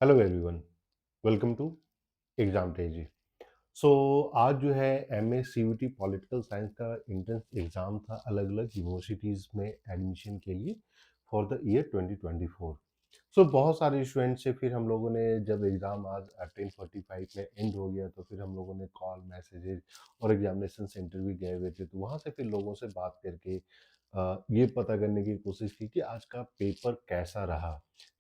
Hello everyone, welcome to exam Teji. So आज जो है एमए सीयूटी पॉलिटिकल साइंस का एंट्रेंस एग्जाम था अलग अलग यूनिवर्सिटीज़ में एडमिशन के लिए फॉर द ईयर 2024। सो बहुत सारे स्टूडेंट से फिर हम लोगों ने जब एग्ज़ाम आज 10:45 में एंड हो गया तो फिर हम लोगों ने कॉल मैसेजेस और एग्जामिनेशन सेंटर भी गए हुए थे, तो वहाँ से फिर लोगों से बात करके ये पता करने की कोशिश की कि आज का पेपर कैसा रहा।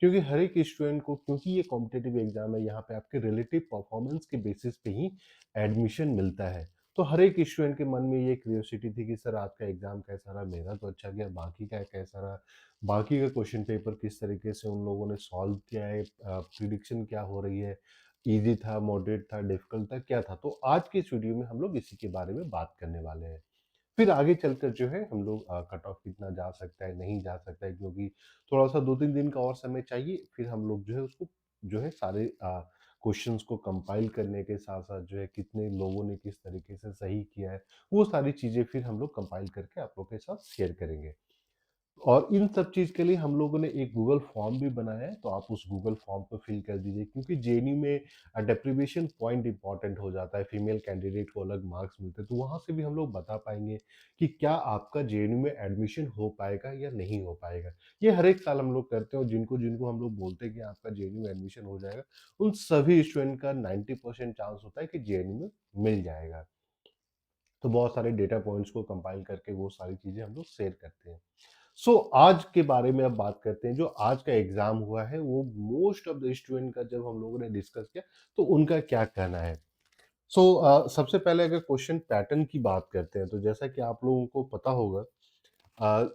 क्योंकि हर एक स्टूडेंट को, क्योंकि ये कॉम्पिटिटिव एग्जाम है, यहाँ पे आपके रिलेटिव परफॉर्मेंस के बेसिस पे ही एडमिशन मिलता है। तो हर एक स्टूडेंट के मन में ये क्यूरियोसिटी थी कि सर आज का एग्जाम कैसा रहा, मेरा तो अच्छा गया, बाकी का कैसा रहा, बाकी का क्वेश्चन पेपर किस तरीके से उन लोगों ने सॉल्व किया है, प्रिडिक्शन क्या हो रही है, इजी था, मॉडरेट था, डिफिकल्ट था, क्या था। तो आज के इस वीडियो में हम लोग इसी के बारे में बात करने वाले हैं। फिर आगे चलकर जो है हम लोग कट ऑफ कितना जा सकता है, नहीं जा सकता है, क्योंकि थोड़ा सा 2-3 दिन का और समय चाहिए। फिर हम लोग जो है उसको जो है सारे क्वेश्चंस को कंपाइल करने के साथ साथ जो है कितने लोगों ने किस तरीके से सही किया है, वो सारी चीज़ें फिर हम लोग कंपाइल करके आप लोग के साथ शेयर करेंगे। और इन सब चीज़ के लिए हम लोगों ने एक गूगल फॉर्म भी बनाया है, तो आप उस गूगल फॉर्म को फिल कर दीजिए, क्योंकि जेएनयू में डेप्रिवेशन पॉइंट इंपॉर्टेंट हो जाता है, फीमेल कैंडिडेट को अलग मार्क्स मिलते हैं, तो वहाँ से भी हम लोग बता पाएंगे कि क्या आपका जेएनयू में एडमिशन हो पाएगा या नहीं हो पाएगा। ये हर एक साल हम लोग करते हैं, और जिनको जिनको हम लोग बोलते हैं कि आपका जेएनयू में एडमिशन हो जाएगा, उन सभी स्टूडेंट का 90% चांस होता है कि जेएनयू में मिल जाएगा। तो बहुत सारे डेटा पॉइंट्स को कंपाइल करके वो सारी चीज़ें हम लोग शेयर करते हैं। आज के बारे में अब बात करते हैं। जो आज का एग्जाम हुआ है वो मोस्ट ऑफ द स्टूडेंट का जब हम लोगों ने डिस्कस किया तो उनका क्या कहना है। सबसे पहले अगर क्वेश्चन पैटर्न की बात करते हैं, तो जैसा कि आप लोगों को पता होगा,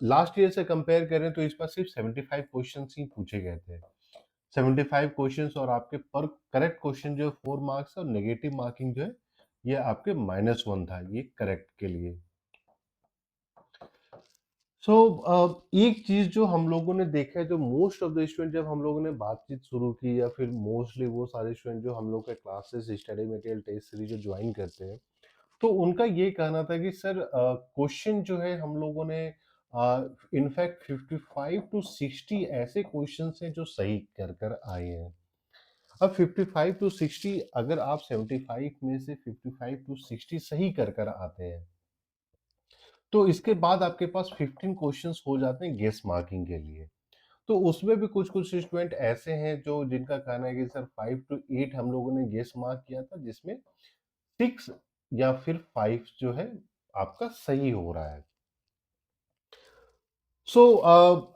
लास्ट ईयर से कंपेयर करें तो इस बार सिर्फ 75 क्वेश्चन ही पूछे गए थे। 75 क्वेश्चंस, और आपके पर करेक्ट क्वेश्चन जो है 4 मार्क्स, और नेगेटिव मार्किंग जो है ये आपके -1 था ये करेक्ट के लिए। एक चीज जो हम लोगों ने देखा है, जो मोस्ट ऑफ द स्टूडेंट, जब हम लोगों ने बातचीत शुरू की, या फिर मोस्टली वो सारे स्टूडेंट जो हम लोग के classes, study material, test series जो ज्वाइन करते हैं, तो उनका ये कहना था कि सर क्वेश्चन जो है हम लोगों ने इनफैक्ट 55 टू 60 ऐसे क्वेश्चन हैं जो सही कर कर आए हैं। अब 55 टू 60, अगर आप 75 में से 55 टू 60 सही कर कर आते हैं, तो इसके बाद आपके पास 15 क्वेश्चंस हो जाते हैं गेस मार्किंग के लिए। तो उसमें भी कुछ कुछ स्टूडेंट ऐसे हैं जो जिनका कहना है कि सर 5 टू 8 हम लोगों ने गेस मार्क किया था, जिसमें 6 या फिर 5 जो है आपका सही हो रहा है।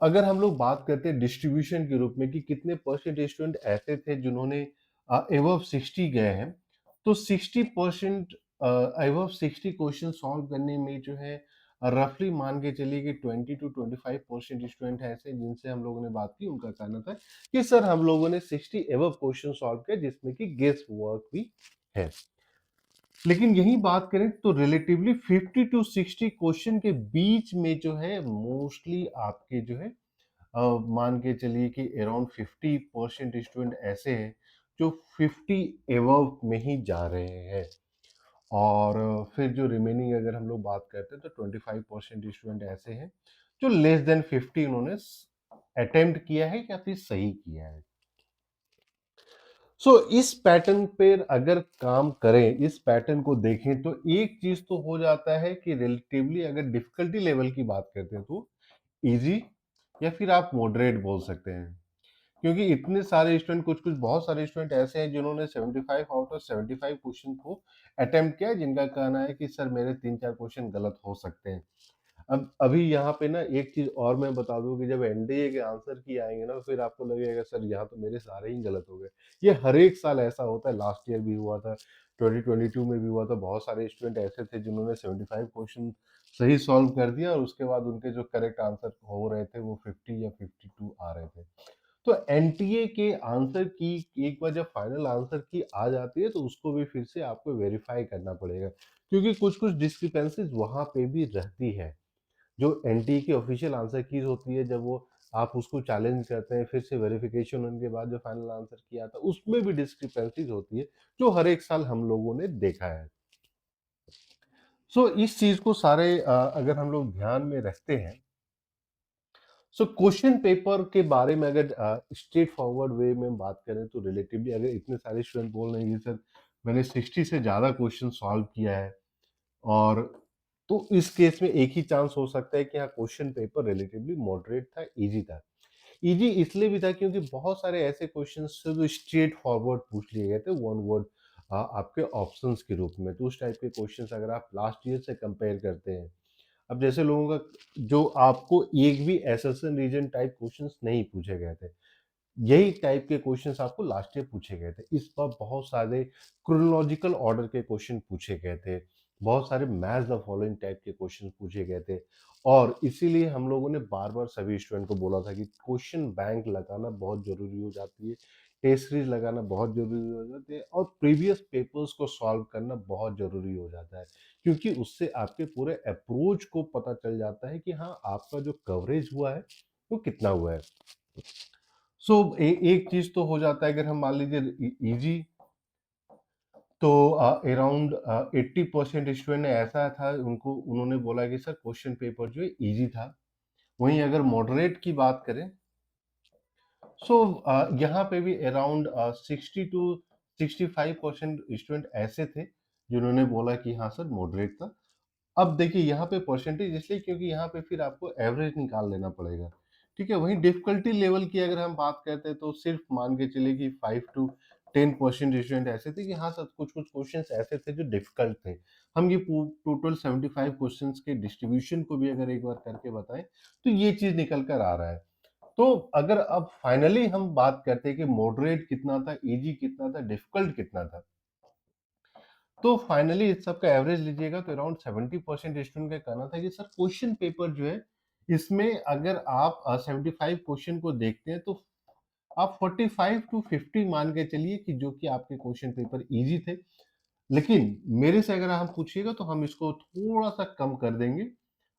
अगर हम लोग बात करते हैं डिस्ट्रीब्यूशन के रूप में कि कितने परसेंट स्टूडेंट ऐसे थे जिन्होंने एबव 60 गए हैं, तो 60% एबव 60 क्वेश्चन सॉल्व करने में जो है रफली मान के चलिए कि 20 टू 25% स्टूडेंट ऐसे जिनसे हम लोगों ने बात की, उनका कहना था कि सर हम लोगों ने 60 एबव क्वेश्चन सॉल्व किया, जिसमें कि गेस वर्क भी है। लेकिन यही बात करें तो रिलेटिवली 50 टू 60 क्वेश्चन के बीच में जो है मोस्टली आपके जो है मान के चलिए कि अराउंड 50% स्टूडेंट ऐसे हैं जो 50 एबव में ही जा रहे हैं। और फिर जो रिमेनिंग अगर हम लोग बात करते हैं तो 25% स्टूडेंट ऐसे हैं जो लेस देन 50 उन्होंने अटेम्प्ट किया है या फिर सही किया है। इस पैटर्न पर अगर काम करें, इस पैटर्न को देखें, तो एक चीज तो हो जाता है कि रिलेटिवली अगर डिफिकल्टी लेवल की बात करते हैं तो इजी, या फिर आप मॉडरेट बोल सकते हैं। क्योंकि इतने सारे स्टूडेंट, कुछ कुछ बहुत सारे स्टूडेंट ऐसे हैं जिन्होंने 75 आउट ऑफ 75 क्वेश्चन को अटेम्प्ट किया है, जिनका कहना है कि सर मेरे 3-4 क्वेश्चन गलत हो सकते हैं। अब अभी यहाँ पे ना एक चीज और मैं बता दूं कि जब एनडीए के आंसर की आएंगे ना, फिर आपको लगेगा सर यहाँ तो मेरे सारे ही गलत हो गए। ये हर एक साल ऐसा होता है, लास्ट ईयर भी हुआ था, 2022 में भी हुआ था। बहुत सारे स्टूडेंट ऐसे थे जिन्होंने 75 क्वेश्चन सही सॉल्व कर दिया, और उसके बाद उनके जो करेक्ट आंसर हो रहे थे वो 50 या 52 आ रहे थे। तो एनटीए के आंसर की एक बार जब फाइनल आंसर की आ जाती है, तो उसको भी फिर से आपको वेरीफाई करना पड़ेगा, क्योंकि कुछ कुछ डिस्क्रिपेंसीज वहां पे भी रहती है। जो एनटीए की ऑफिशियल आंसर कीज होती है, जब वो आप उसको चैलेंज करते हैं, फिर से वेरिफिकेशन होने के बाद जो फाइनल आंसर किया था, उसमें भी डिस्क्रिपेंसीज होती है, जो हर एक साल हम लोगों ने देखा है। इस चीज को सारे अगर हम लोग ध्यान में रखते हैं, सो क्वेश्चन पेपर के बारे में अगर स्ट्रेट फॉरवर्ड वे में बात करें तो रिलेटिवली अगर इतने सारे स्टूडेंट बोल रहे हैं कि सर मैंने 60 से ज़्यादा क्वेश्चन सॉल्व किया है, और तो इस केस में एक ही चांस हो सकता है कि हाँ क्वेश्चन पेपर रिलेटिवली मॉडरेट था, इजी था। इजी इसलिए भी था क्योंकि बहुत सारे ऐसे क्वेश्चंस थे जो स्ट्रेट फॉरवर्ड पूछ लिए गए थे वन वर्ड आपके ऑप्शंस के रूप में। तो उस टाइप के क्वेश्चंस अगर आप लास्ट ईयर से कंपेयर करते हैं, अब जैसे लोगों का जो आपको एक भी एसेशन रीजन टाइप क्वेश्चंस नहीं पूछे गए थे, यही टाइप के क्वेश्चंस आपको लास्ट ईयर पूछे गए थे। इस बार बहुत सारे क्रोनोलॉजिकल ऑर्डर के क्वेश्चन पूछे गए थे, बहुत सारे मैच द फॉलोइंग टाइप के क्वेश्चन पूछे गए थे, और इसीलिए हम लोगों ने बार बार सभी स्टूडेंट को बोला था कि क्वेश्चन बैंक लगाना बहुत जरूरी हो जाती है, टेस्ट सीरीज लगाना बहुत जरूरी हो जाती है, और प्रीवियस पेपर्स को सॉल्व करना बहुत जरूरी हो जाता है, क्योंकि उससे आपके पूरे अप्रोच को पता चल जाता है कि हाँ आपका जो कवरेज हुआ है वो कितना हुआ है। एक चीज तो हो जाता है, अगर हम मान लीजिए इजी, तो अराउंड 80% स्टूडेंट ने ऐसा था, उनको उन्होंने बोला कि सर क्वेश्चन पेपर जो है इजी था। वहीं अगर मॉडरेट की बात करें, सो यहाँ पे भी अराउंड 60 to 65% स्टूडेंट ऐसे थे जिन्होंने बोला कि हाँ सर मॉडरेट था। अब देखिए यहाँ पे परसेंटेज इसलिए क्योंकि यहाँ पे फिर आपको एवरेज निकाल लेना पड़ेगा, ठीक है। वहीं डिफिकल्टी लेवल की अगर हम बात करते हैं तो सिर्फ मान के चलिए कि 5 to 10% स्टूडेंट ऐसे थे कि हाँ सर कुछ कुछ क्वेश्चंस ऐसे थे जो डिफिकल्ट थे। हम ये टोटल 75 क्वेश्चंस के डिस्ट्रीब्यूशन को भी अगर एक बार करके बताएं तो ये चीज निकल कर आ रहा है। तो अगर अब फाइनली हम बात करते हैं कि मॉडरेट कितना था, इजी कितना था, डिफिकल्ट कितना था, तो फाइनली इस सब का एवरेज लीजिएगा तो अराउंड 70% स्टूडेंट का कहना था कि सर क्वेश्चन पेपर जो है इसमें अगर आप 75 क्वेश्चन को देखते हैं तो आप 45 to 50 मान के चलिए कि जो कि आपके क्वेश्चन पेपर इजी थे। लेकिन मेरे से अगर हम पूछिएगा तो हम इसको थोड़ा सा कम कर देंगे,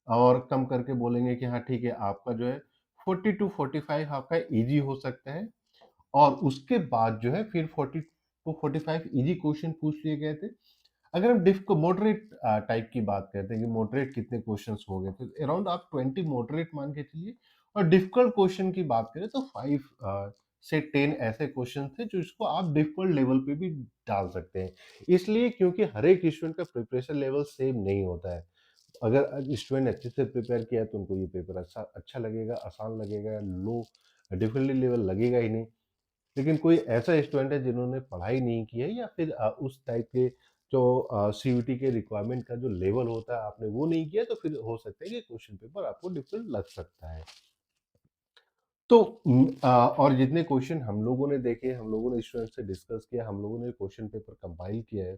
और कम करके बोलेंगे कि हाँ ठीक है आपका जो है 40 to 45 आपका इजी हो सकता है, और उसके बाद जो है फिर 40 to 45 इजी क्वेश्चन पूछ लिए गए थे। अगर हम डिफ मॉडरेट टाइप की बात करते हैं कि मॉडरेट कितने क्वेश्चंस हो गए थे, अराउंड आप 20 मॉडरेट मान के चलिए, और डिफिकल्ट क्वेश्चन की बात करें तो 5 से 10 ऐसे क्वेश्चन थे जो इसको आप डिफिकल्ट लेवल पे भी डाल सकते हैं। इसलिए क्योंकि हर एक स्टूडेंट का प्रिपरेशन लेवल सेम नहीं होता है। अगर स्टूडेंट अच्छे से प्रिपेयर किया है तो उनको ये पेपर अच्छा अच्छा लगेगा, आसान लगेगा, लो डिफिकल्टी लेवल लगेगा ही नहीं। लेकिन कोई ऐसा स्टूडेंट है जिन्होंने पढ़ाई नहीं की है, या फिर उस टाइप के जो सीयूटी के रिक्वायरमेंट का जो लेवल होता है आपने वो नहीं किया, तो फिर हो सकता है कि क्वेश्चन पेपर आपको डिफिकल्ट लग सकता है। तो और जितने क्वेश्चन हम लोगों ने देखे, हम लोगों ने स्टूडेंट से डिस्कस किया, हम लोगों ने क्वेश्चन पेपर कंपाइल किया है,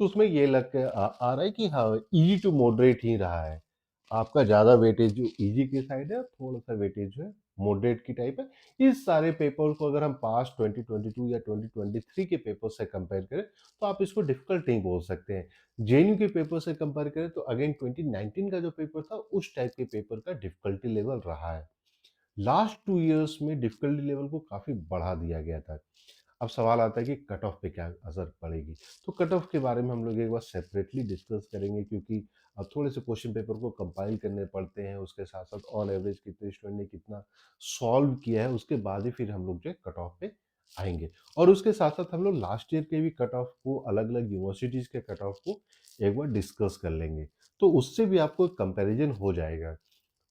तो उसमें ये लग के आ रहा है कि हाँ इजी टू मॉडरेट ही रहा है। आपका ज़्यादा वेटेज जो इजी की साइड है, थोड़ा सा वेटेज जो है मॉडरेट की टाइप है। इस सारे पेपर को अगर हम पास 2022 या 2023 के पेपर से कंपेयर करें तो आप इसको डिफिकल्ट नहीं बोल सकते हैं। जेएनयू के पेपर से कंपेयर करें तो अगेन 2019 का जो पेपर था उस टाइप के पेपर का डिफिकल्टी लेवल रहा है। लास्ट 2 इयर्स में डिफिकल्टी लेवल को काफ़ी बढ़ा दिया गया था। अब सवाल आता है कि कट ऑफ पे क्या असर पड़ेगी। तो कट ऑफ के बारे में हम लोग एक बार सेपरेटली डिस्कस करेंगे, क्योंकि अब थोड़े से क्वेश्चन पेपर को कंपाइल करने पड़ते हैं, उसके साथ साथ ऑन एवरेज कितने स्टूडेंट ने कितना सॉल्व किया है, उसके बाद ही फिर हम लोग जो है कट ऑफ पे आएंगे। और उसके साथ साथ हम लोग लास्ट ईयर के भी कट ऑफ को, अलग अलग यूनिवर्सिटीज़ के कट ऑफ को एक बार डिस्कस कर लेंगे, तो उससे भी आपको कंपेरिजन हो जाएगा।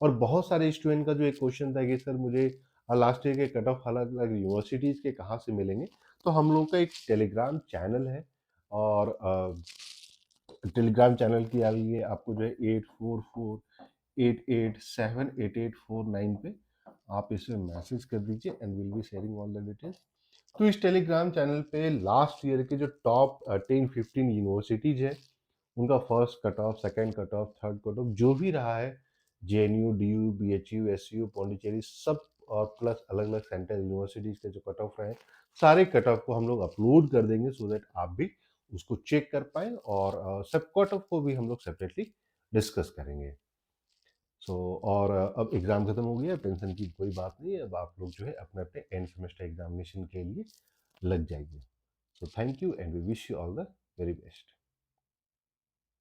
और बहुत सारे स्टूडेंट का जो एक क्वेश्चन था कि सर मुझे लास्ट ईयर के कट ऑफ अलग अलग यूनिवर्सिटीज़ के कहाँ से मिलेंगे, तो हम लोग का एक टेलीग्राम चैनल है, और टेलीग्राम चैनल की आ रही है आपको जो है 8448878849 पे आप इसे मैसेज कर दीजिए and will be sharing all the details. तो इस टेलीग्राम चैनल पे लास्ट ईयर के जो टॉप 10-15 यूनिवर्सिटीज़ है उनका first cut off, second cut off, third cut off जो भी रहा है, JNU, DU, BHU, SU, Pondicherry सब, और प्लस अलग अलग सेंट्रल यूनिवर्सिटीज के जो कट ऑफ रहे, सारे कट ऑफ को हम लोग अपलोड कर देंगे सो दैट आप भी उसको चेक कर पाए, और सब कट ऑफ को भी हम लोग सेपरेटली डिस्कस करेंगे। और अब एग्जाम खत्म हो गया, टेंशन की कोई बात नहीं है, अब आप लोग जो है अपने अपने एंड सेमेस्टर एग्जामिनेशन के लिए लग जाइए। So thank you and we wish you all the very best.